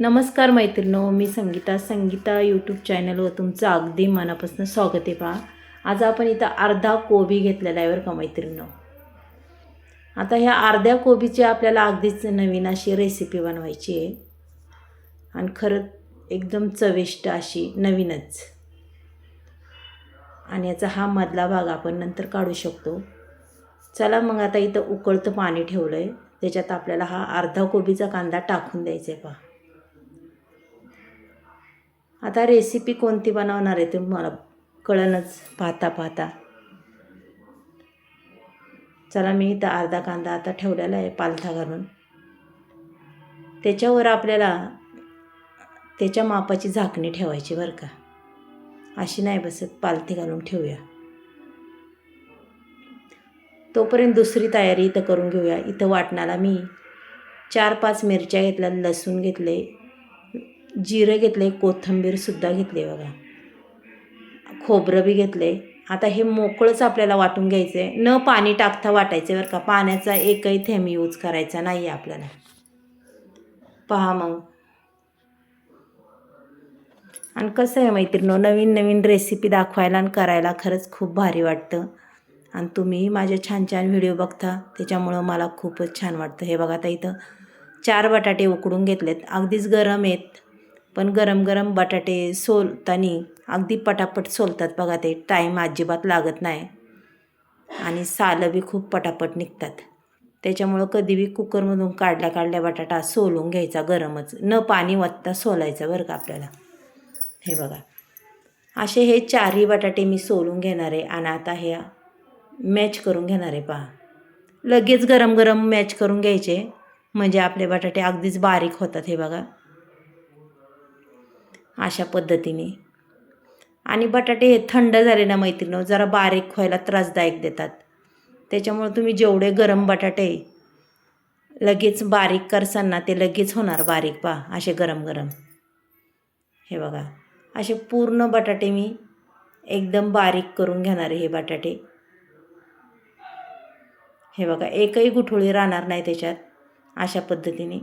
नमस्कार मैत्रिणो, मी संगीता यूट्यूब चॅनलवर तुमचं अगदी मनापासून स्वागत आहे. पहा, आज आपण इथं अर्धा कोबी घेतलेला आहे बरं का मैत्रिणो. आता ह्या अर्ध्या कोबीची आपल्याला अगदीच नवीन अशी रेसिपी बनवायची आहे आणि खरंच एकदम चविष्ट अशी नवीनच. आणि याचा हा मधला भाग आपण नंतर काढू शकतो. चला मग आता इथं उकळतं पाणी ठेवलं आहे, त्याच्यात आपल्याला हा अर्धा कोबीचा कांदा टाकून द्यायचा आहे. पहा, आता रेसिपी कोणती बनवणार आहे तुम्हाला कळणच पाहता पाहता. चला, मी इथं अर्धा कांदा आता ठेवलेला आहे पालथा घालून. त्याच्यावर आपल्याला त्याच्या मापाची झाकणी ठेवायची बरं का, अशी नाही बसत, पालथी घालून ठेवूया. तोपर्यंत दुसरी तयारी इथं करून घेऊया. इथं वाटणाला मी 4-5 मिरच्या घेतल्या, लसूण घेतले, जिरं घेतले, कोथिंबीरसुद्धा घेतले बघा, खोबरं बी घेतले. आता हे मोकळंच आपल्याला वाटून घ्यायचं आहे, न पाणी टाकता वाटायचं बरं का. पाण्याचा एकही थेंब यूज करायचा नाही आहे आपल्याला. पहा मग. आणि कसं आहे मैत्रिणींनो, नवीन नवीन रेसिपी दाखवायला आणि करायला खरंच खूप भारी वाटतं. आणि तुम्ही माझे छान छान व्हिडिओ बघता, त्याच्यामुळं मला खूपच छान वाटतं. हे बघा, आता इथं 4 बटाटे उकडून घेतलेत, अगदीच गरम आहेत, पण गरम गरम बटाटे सोलताना अगदी पटापट सोलतात बघा. ते टाईम अजिबात लागत नाही आणि सालं बी खूप पटापट निघतात. त्याच्यामुळं कधी बी कुकरमधून काढल्या बटाटा सोलून घ्यायचा गरमच, न पाणी वतता सोलायचं बरं का आपल्याला. हे बघा, असे हे 4ही बटाटे मी सोलून घेणार आहे आणि आता हे मॅच करून घेणार आहे. पहा, लगेच गरम गरम मॅच करून घ्यायचे, म्हणजे आपले बटाटे अगदीच बारीक होतात. हे बघा, अशा पद्धतीने. आणि बटाटे हे थंड झाले ना मैत्रिणी, जरा बारीक व्हायला त्रासदायक देतात. त्याच्यामुळे तुम्ही जेवढे गरम बटाटे लगेच बारीक करसान ना, ते लगेच होणार बारीक. पहा, असे गरम गरम. हे बघा, असे पूर्ण बटाटे मी एकदम बारीक करून घेणार आहे. हे बटाटे हे बघा, एकही गुठळी राहणार नाही त्याच्यात, अशा पद्धतीने.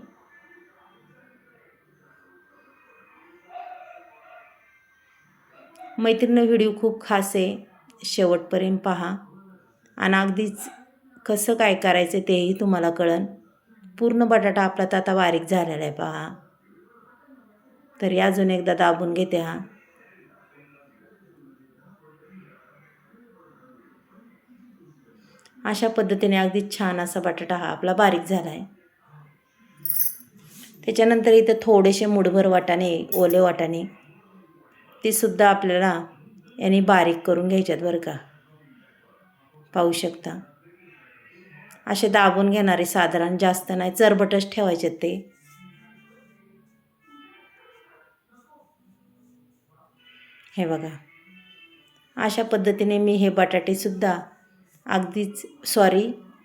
मैत्रिणी, व्हिडिओ खूप खास आहे, शेवटपर्यंत पहा आणि अगदीच कसं काय करायचं तेही तुम्हाला कळन. पूर्ण बटाटा आपला तर आता बारीक झालेला आहे. पहा, तरी अजून एकदा दाबून घेते. हा, अशा पद्धतीने अगदी छान असा बटाटा हा आपला बारीक झाला आहे. त्याच्यानंतर इथं थोडेसे मुठभर वाटाणे, ओले वाटाणे, ते सुद्धा आपल्याला याने बारीक करून घ्यायच्यात बरं का. पाहू शकता, असे दाबून घेणारे, साधारण जास्त नाही, चरबटच ठेवायचे ते. हे बघा, अशा पद्धतीने मी हे बटाटेसुद्धा अगदीच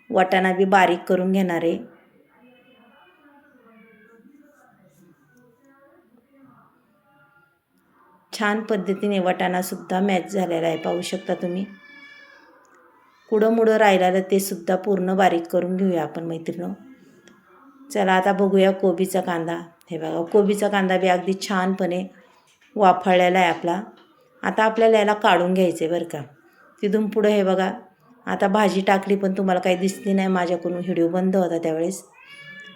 वाटाणा बी बारीक करून घेणार आहे. छान पद्धतीने वाटाणासुद्धा मॅच झालेला आहे, पाहू शकता तुम्ही. कुडं राहिलेलं ते सुद्धा पूर्ण बारीक करून घेऊया आपण मैत्रिणी. चला, आता बघूया कोबीचा कांदा. हे बघा, कोबीचा कांदा बी अगदी छानपणे वाफळलेला आहे आपला. आता आपल्याला याला काढून घ्यायचं आहे बरं का. तिथून पुढं हे बघा, आता भाजी टाकली पण तुम्हाला काही दिसली नाही, माझ्याकडून व्हिडिओ बंद होता त्यावेळेस.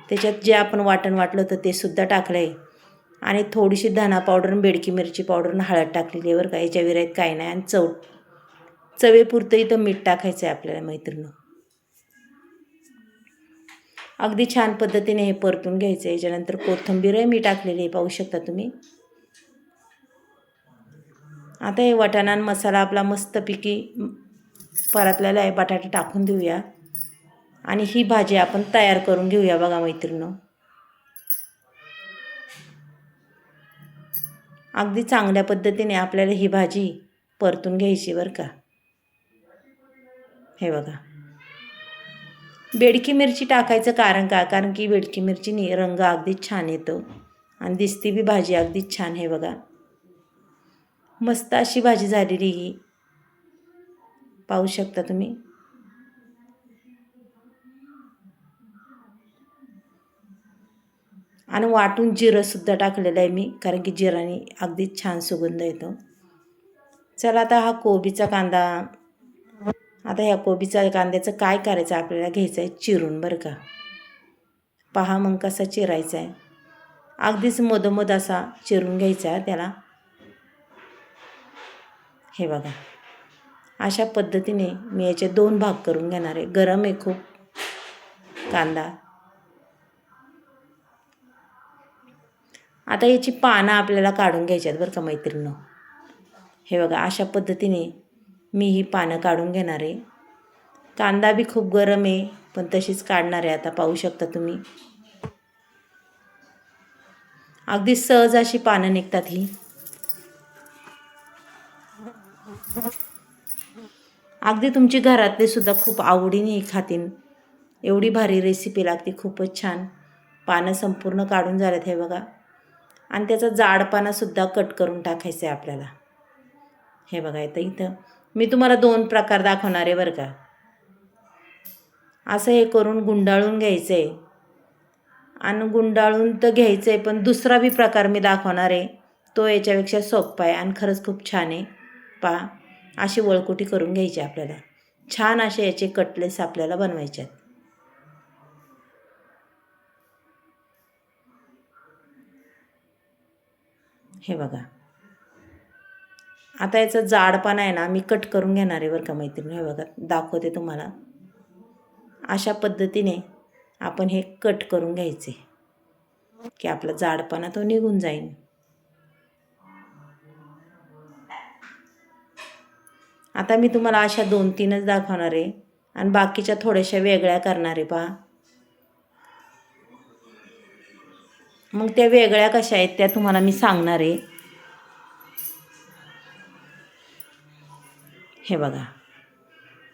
त्याच्यात जे आपण वाटण वाटलं होतं ते सुद्धा टाकलं आहे आणि थोडीशी धना पावडर, बेडकी मिरची पावडर आणि हळद टाकलेली आहे बरं का. याच्या विराईत काही नाही. आणि चवेपुरतं इथं मीठ टाकायचं आहे आपल्याला मैत्रिणी. अगदी छान पद्धतीने हे परतून घ्यायचं आहे. याच्यानंतर कोथिंबीरही मी टाकलेली आहे, पाहू शकता तुम्ही. आता हे वाटाणा मसाला आपला मस्तपैकी परतलेला आहे, बटाटे टाकून देऊया आणि ही भाजी आपण तयार करून घेऊया. बघा मैत्रिणी, अगदी चांगल्या पद्धतीने आपल्याला ही भाजी परतून घ्यायची बरं का. हे बघा, बेडकी मिरची टाकायचं कारण की बेडकी मिरचीने रंग अगदीच छान येतो आणि दिसती बी भाजी अगदीच छान. हे बघा, मस्त अशी भाजी झालेली ही, पाहू शकता तुम्ही. आणि वाटून जिरंसुद्धा टाकलेलं आहे मी, कारण की जिराने अगदीच छान सुगंध येतो. चला आता हा कोबीचा कांदा, आता ह्या कोबीचा कांद्याचं काय करायचं आपल्याला, घ्यायचं आहे चिरून बरं का. पहा मग कसा चिरायचा आहे, अगदीच मधोमध असा चिरून घ्यायचा आहे त्याला. हे बघा अशा पद्धतीने मी याचे 2 भाग करून घेणार आहे. गरम आहे खूप कांदा. आता याची पानं आपल्याला काढून घ्यायची आहेत बरं का मैत्रिणींनो. हे बघा अशा पद्धतीने मी ही पानं काढून घेणार आहे. कांदा बी खूप गरम आहे, पण तशीच काढणार आहे. आता पाहू शकता तुम्ही, अगदी सहज अशी पानं निघतात ही. अगदी तुमची घरातले सुद्धा खूप आवडीने खातील, एवढी भारी रेसिपी लागते, खूपच छान. पानं संपूर्ण काढून झालेत हे बघा. आणि त्याचा जाडपानासुद्धा कट करून टाकायचं आहे आपल्याला. हे बघा इथं मी तुम्हाला 2 प्रकार दाखवणार आहे बरं का. असं हे करून गुंडाळून घ्यायचं आहे, आणि गुंडाळून तर घ्यायचं आहे, पण दुसरा बी प्रकार मी दाखवणार आहे, तो याच्यापेक्षा सोपा आहे आणि खरंच खूप छान आहे. पहा अशी वळकुटी करून घ्यायची आपल्याला. छान असे याचे कटलेस आपल्याला बनवायचे आहेत. हे बघा आता याचं जाडपान आहे ना, मी कट करून घेणार आहे बरं का मैत्रिणी. हे बघा दाखवते तुम्हाला. अशा पद्धतीने आपण हे कट करून घ्यायचे की आपला जाडपाना तो निघून जाईल. आता मी तुम्हाला अशा 2-3च दाखवणार आहे आणि बाकीच्या थोड्याशा वेगळ्या करणार आहे. पहा मग त्या वेगळ्या कशा आहेत त्या तुम्हाला मी सांगणार आहे. हे बघा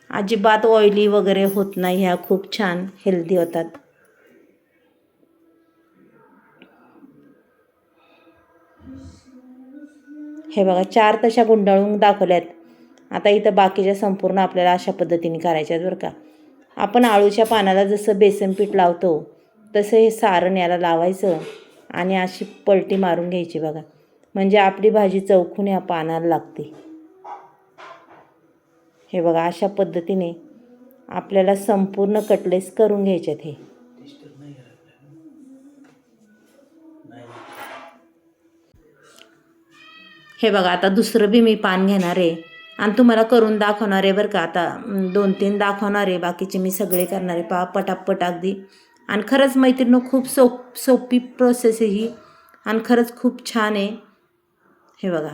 अजिबात ऑइली वगैरे होत नाही, ह्या खूप छान हेल्दी होतात. हे बघा 4 तशा गुंडाळून दाखवल्यात. आता इथं बाकीच्या संपूर्ण आपल्याला अशा पद्धतीने करायच्या आहेत बरं का. आपण आळूच्या पानाला जसं बेसन पीठ लावतो तसं हे सारण याला लावायचं आणि अशी पलटी मारून घ्यायची बघा, म्हणजे आपली भाजी चौकून या पानाला लागते. हे बघा अशा पद्धतीने आपल्याला संपूर्ण कटलेस करून घ्यायचे आहेत. हे बघा आता दुसरं बी मी पान घेणार आहे आणि तुम्हाला करून दाखवणार आहे बरं का. आता 2-3 दाखवणार आहे, बाकीचे मी सगळे करणार आहे. पहा पटापट अगदी. आणि खरंच मैत्रिणींनो खूप सोपी प्रोसेस आहे ही आणि खरंच खूप छान आहे. हे बघा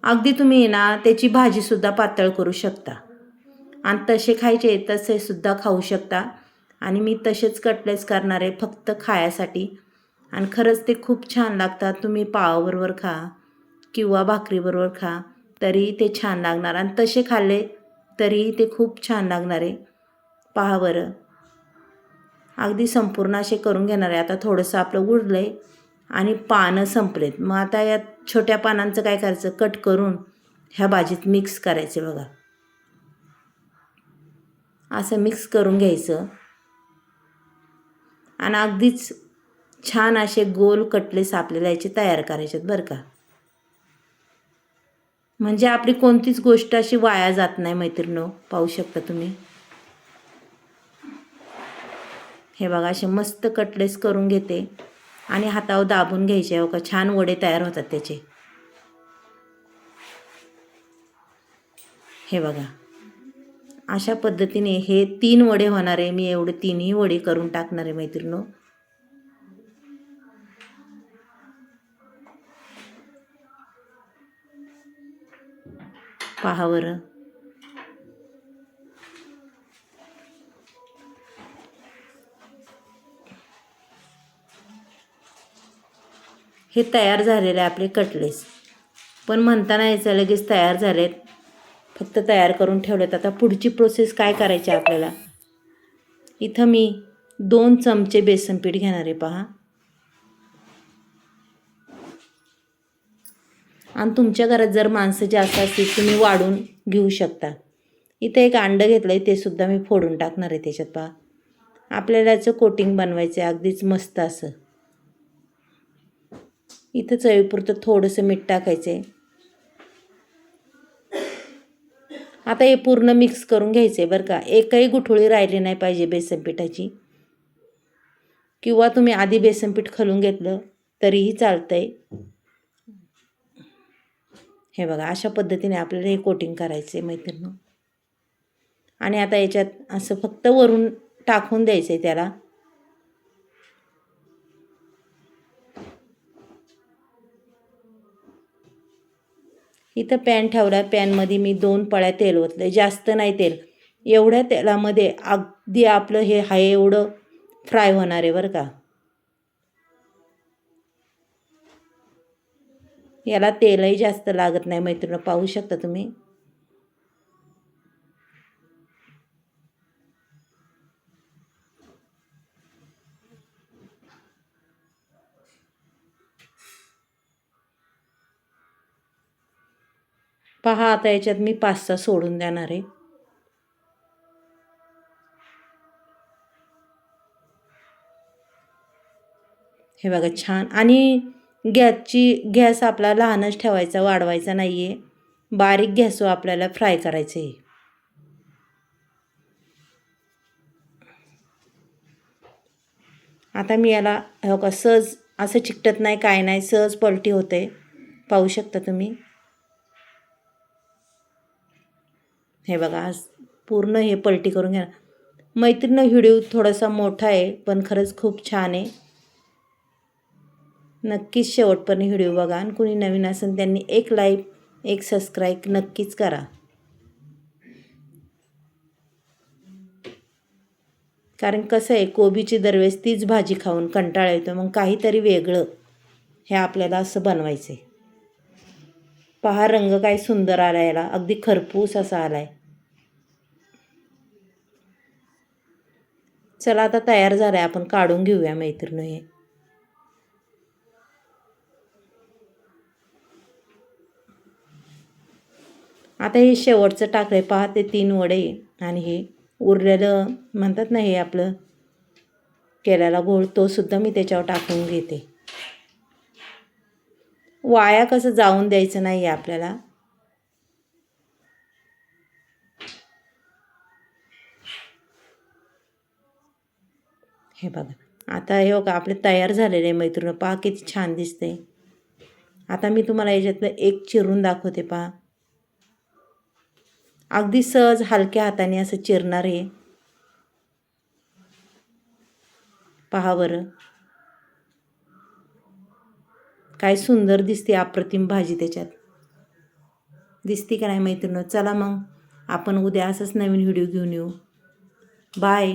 अगदी तुम्ही ना त्याची भाजीसुद्धा पातळ करू शकता आणि तसे खायचे तसे सुद्धा खाऊ शकता. आणि मी तसेच कटलेस करणार आहे फक्त खायासाठी, आणि खरंच ते खूप छान लागतात. तुम्ही पावाबरोबर खा किंवा भाकरीबरोबर खा तरी ते छान लागणार, आणि तसे खाल्ले तरी ते खूप छान लागणार आहे. पहा बरं अगदी संपूर्ण असे करून घेणार आहे. आता थोडंसं आपलं उरलं आहे आणि पानं संपलेत. मग आता या छोट्या पानांचं काय करायचं, कट करून ह्या भाजीत मिक्स करायचे बघा. असं मिक्स करून घ्यायचं आणि अगदीच छान असे गोल कटलेस आपल्याला याचे तयार करायचे आहेत बरं का. म्हणजे आपली कोणतीच गोष्ट अशी वाया जात नाही मैत्रिणींनो. पाहू शकता तुम्ही. हे बघा असे मस्त कटलेस करून घेते आणि हातावर दाबून घ्यायचे. हो का छान वडे तयार होतात त्याचे. हे बघा अशा पद्धतीने हे 3 वडे होणार आहे. मी एवढे 3ही वडे करून टाकणार आहे मैत्रिणींनो. पहा बरं हे तयार झालेले आपले कटलेस. पण म्हणताना यायचं लगेच तयार झालेत, फक्त तयार करून ठेवलेत. आता पुढची प्रोसेस काय करायची आपल्याला. इथं मी 2 चमचे बेसन पीठ घेणार आहे. पहा आणि तुमच्या घरात जर माणसं जास्त असतील तुम्ही वाढून घेऊ शकता. इथे एक अंडं घेतलं आहे, ते सुद्धा मी फोडून टाकणार आहे त्याच्यात. पहा आपल्याला याचं कोटिंग बनवायचं आहे अगदीच मस्त असं. इथं चवीपुरतं थोडंसं मीठ टाकायचं आहे. आता हे पूर्ण मिक्स करून घ्यायचं आहे बरं का. एकही गुठळी राहिली नाही पाहिजे बेसन पिठाची, किंवा तुम्ही आधी बेसन पीठ खलून घेतलं तरीही चालतंय. हे बघा अशा पद्धतीने आपल्याला हे कोटिंग करायचं आहे मैत्रिणी. आणि आता याच्यात असं फक्त वरून टाकून द्यायचं आहे त्याला. इथं पॅन ठेवला. पॅनमध्ये मी 2 पळ्या तेल ओतलं, जास्त नाही तेल. एवढ्या तेलामध्ये अगदी आपलं हे आहे एवढं फ्राय होणार आहे बरं का. याला तेलही जास्त लागत नाही मैत्रिणी, पाहू शकता तुम्ही. पहा आता याच्यात मी 5-6 सोडून देणार आहे. हे बघा छान. आणि गॅस आपला लहानच ठेवायचा, वाढवायचा नाही आहे. बारीक गॅसवर आपल्याला फ्राय करायचं आहे. आता मी याला हो का सहज असं चिकटत नाही, काय नाही, सहज पलटी होते, पाहू शकता तुम्ही. हे बघा आज पूर्ण हे पलटी करून घ्या मैत्रिणी. व्हिडिओ थोडासा मोठा आहे पण खरंच खूप छान आहे. नक्कीच शेवटपर्यंत व्हिडिओ बघा. आणि कोणी नवीन असेल त्यांनी एक लाईक, एक सबस्क्राईब नक्कीच करा. कारण कसं आहे, कोबीची दरवेळेस तीच भाजी खाऊन कंटाळा येतो. मग काहीतरी वेगळं हे आपल्याला असं बनवायचं आहे. पहा रंग काय सुंदर आला याला, अगदी खरपूस असा आला आहे. चला आता तयार झालं आहे, आपण काढून घेऊया मैत्रिणी. हे आता हे शेवटचं टाकलं आहे पहा, ते 3 वडे. आणि हे उरलेलं म्हणतात ना, हे आपलं केलेला गोळ, तो सुद्धा मी त्याच्यावर टाकून घेते. वाया कसं जाऊन द्यायचं नाही आहे आपल्याला. हे बघा आता हे बघा आपले तयार झालेले मैत्रिणी. पहा किती छान दिसते. आता मी तुम्हाला याच्यातलं एक चिरून दाखवते पहा. अगदी सहज हलक्या हाताने असं चिरणार आहे. पहा बरं काय सुंदर दिसते, अप्रतिम भाजी त्याच्यात दिसते का नाही मैत्रिणी. चला मग आपण उद्या असंच नवीन व्हिडिओ घेऊन येऊ. बाय.